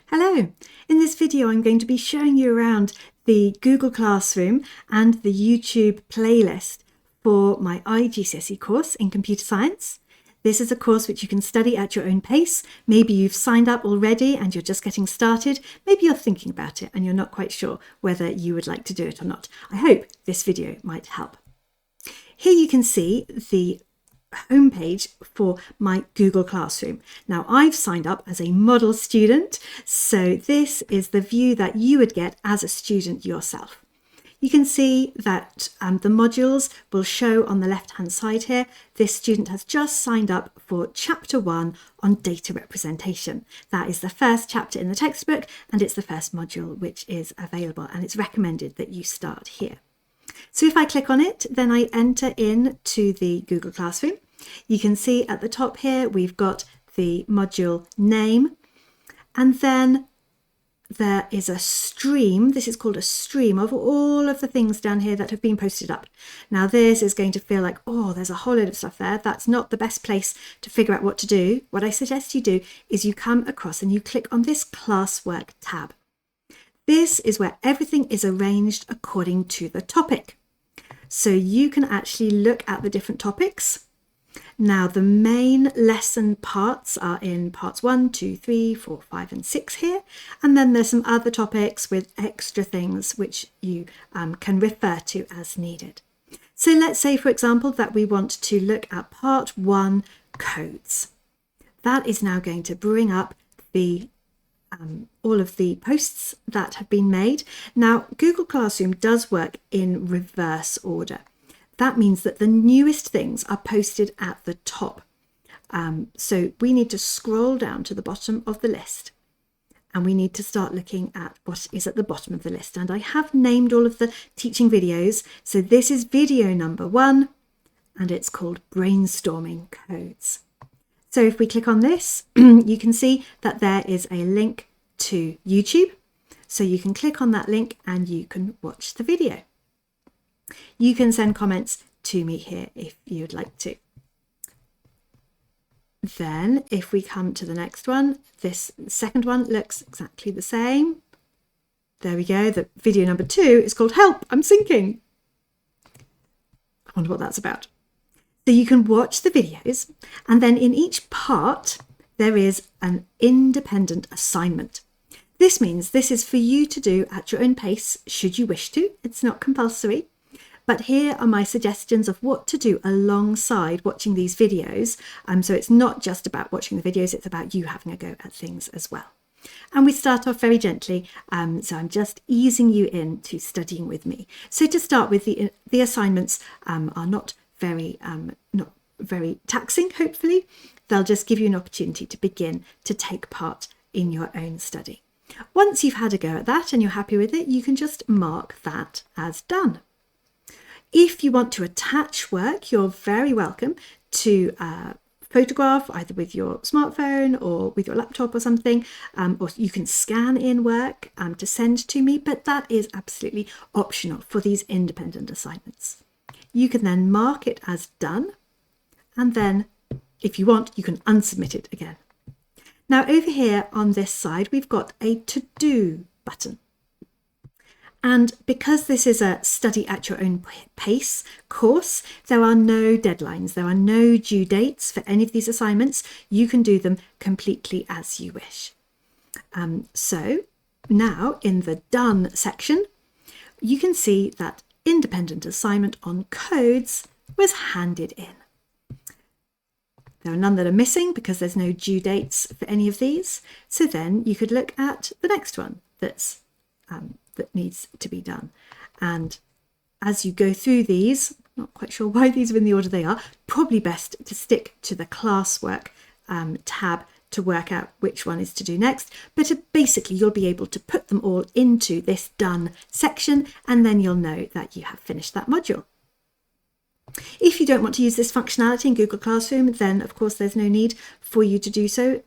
Hello! In this video I'm going to be showing you around the Google Classroom and the YouTube playlist for my IGCSE course in Computer Science. This is a course which you can study at your own pace. Maybe you've signed up already and you're just getting started. Maybe you're thinking about it and you're not quite sure whether you would like to do it or not. I hope this video might help. Here you can see the homepage for my Google Classroom. Now I've signed up as a model student, so this is the view that you would get as a student yourself. You can see that the modules will show on the left hand side here. This student has just signed up for chapter 1 on data representation. That is the first chapter in the textbook and it's the first module which is available, and it's recommended that you start here. So if I click on it, then I enter into the Google Classroom. You can see at the top here we've got the module name, and then there is a stream. This is called a stream of all of the things down here that have been posted up. Now this is going to feel like, oh, there's a whole load of stuff there. That's not the best place to figure out what to do. What I suggest you do is you come across and you click on this classwork tab. This is where everything is arranged according to the topic. So you can actually look at the different topics. Now the main lesson parts are in parts 1, 2, 3, 4, 5 and 6 here, and then there's some other topics with extra things which you can refer to as needed. So let's say, for example, that we want to look at part 1 codes. That is now going to bring up the all of the posts that have been made. Now Google Classroom does work in reverse order. That means that the newest things are posted at the top. So we need to scroll down to the bottom of the list and we need to start looking at what is at the bottom of the list. And I have named all of the teaching videos. So this is video number 1 and it's called Brainstorming Codes. So if we click on this, you can see that there is a link to YouTube. So you can click on that link and you can watch the video. You can send comments to me here if you'd like to. Then if we come to the next one, this second one looks exactly the same. There we go. The video number 2 is called Help, I'm Sinking. I wonder what that's about. So you can watch the videos, and then in each part there is an independent assignment. This means this is for you to do at your own pace should you wish to. It's not compulsory. But here are my suggestions of what to do alongside watching these videos. So it's not just about watching the videos, it's about you having a go at things as well. And we start off very gently, so I'm just easing you into studying with me. So to start with, the assignments are not very taxing, hopefully. They'll just give you an opportunity to begin to take part in your own study. Once you've had a go at that and you're happy with it, you can just mark that as done. If you want to attach work, you're very welcome to photograph either with your smartphone or with your laptop or something, or you can scan in work to send to me, but that is absolutely optional for these independent assignments. You can then mark it as done, and then if you want, you can unsubmit it again. Now over here on this side, we've got a to-do button. And because this is a study at your own pace course, there are no deadlines, there are no due dates for any of these assignments. You can do them completely as you wish. So now in the done section, you can see that independent assignment on codes was handed in. There are none that are missing because there's no due dates for any of these. So then you could look at the next one that needs to be done. And as you go through these, not quite sure why these are in the order they are, probably best to stick to the classwork tab to work out which one is to do next. But basically you'll be able to put them all into this done section, and then you'll know that you have finished that module. If you don't want to use this functionality in Google Classroom, then of course there's no need for you to do so,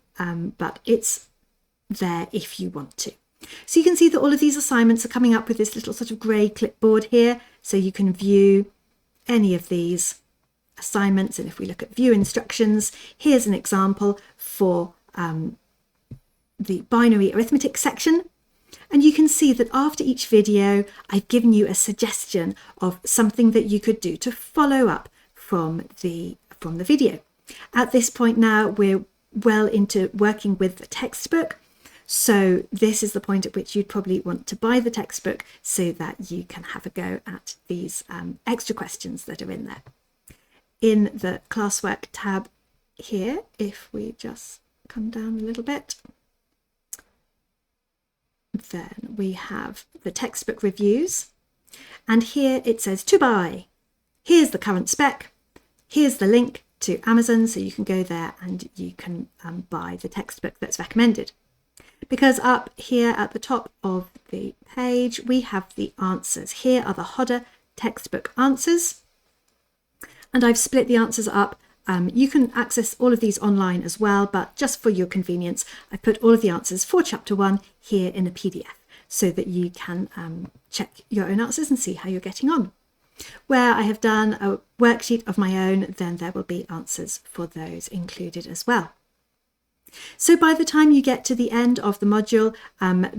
but it's there if you want to. So you can see that all of these assignments are coming up with this little sort of grey clipboard here, so you can view any of these assignments. And if we look at view instructions, here's an example for the binary arithmetic section. And you can see that after each video, I've given you a suggestion of something that you could do to follow up from the video. At this point now, we're well into working with the textbook. So this is the point at which you'd probably want to buy the textbook so that you can have a go at these extra questions that are in there. In the classwork tab here, if we just come down a little bit, then we have the textbook reviews, and here it says to buy. Here's the current spec, here's the link to Amazon, so you can go there and you can buy the textbook that's recommended. Because up here at the top of the page we have the answers. Here are the Hodder textbook answers, and I've split the answers up. You can access all of these online as well, but just for your convenience, I put all of the answers for chapter 1 here in a PDF so that you can check your own answers and see how you're getting on. Where I have done a worksheet of my own, then there will be answers for those included as well. So by the time you get to the end of the module,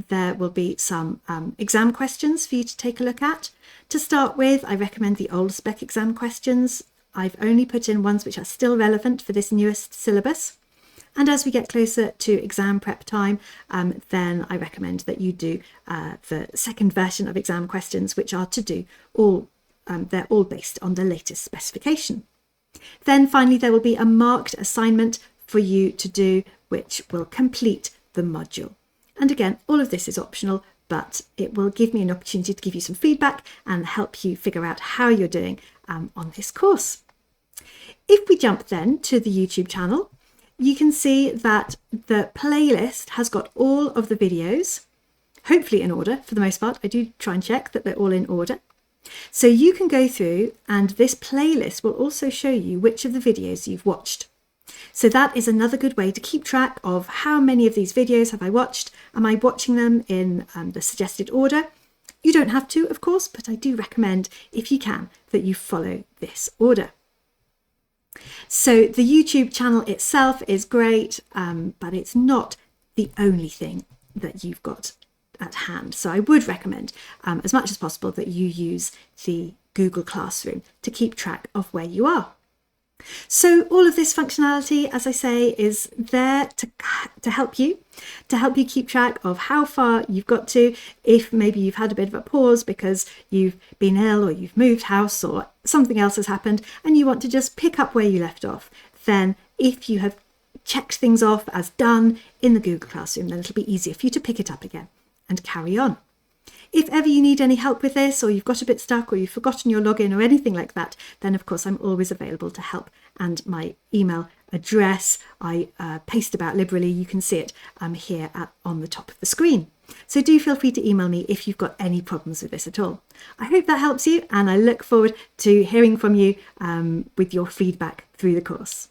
there will be some exam questions for you to take a look at. To start with, I recommend the old spec exam questions. I've only put in ones which are still relevant for this newest syllabus. And as we get closer to exam prep time, then I recommend that you do the second version of exam questions, which are to do they're all based on the latest specification. Then finally, there will be a marked assignment for you to do, which will complete the module. And again, all of this is optional, but it will give me an opportunity to give you some feedback and help you figure out how you're doing on this course. If we jump then to the YouTube channel, you can see that the playlist has got all of the videos, hopefully in order for the most part. I do try and check that they're all in order. So you can go through, and this playlist will also show you which of the videos you've watched. So that is another good way to keep track of how many of these videos have I watched. Am I watching them in the suggested order? You don't have to, of course, but I do recommend, if you can, that you follow this order. So the YouTube channel itself is great, but it's not the only thing that you've got at hand. So I would recommend, as much as possible, that you use the Google Classroom to keep track of where you are. So all of this functionality, as I say, is there to help you keep track of how far you've got to. If maybe you've had a bit of a pause because you've been ill or you've moved house or something else has happened and you want to just pick up where you left off, then if you have checked things off as done in the Google Classroom, then it'll be easier for you to pick it up again and carry on. If ever you need any help with this, or you've got a bit stuck, or you've forgotten your login or anything like that, then of course I'm always available to help. And my email address I paste about liberally. You can see it here on the top of the screen. So do feel free to email me if you've got any problems with this at all. I hope that helps you, and I look forward to hearing from you with your feedback through the course.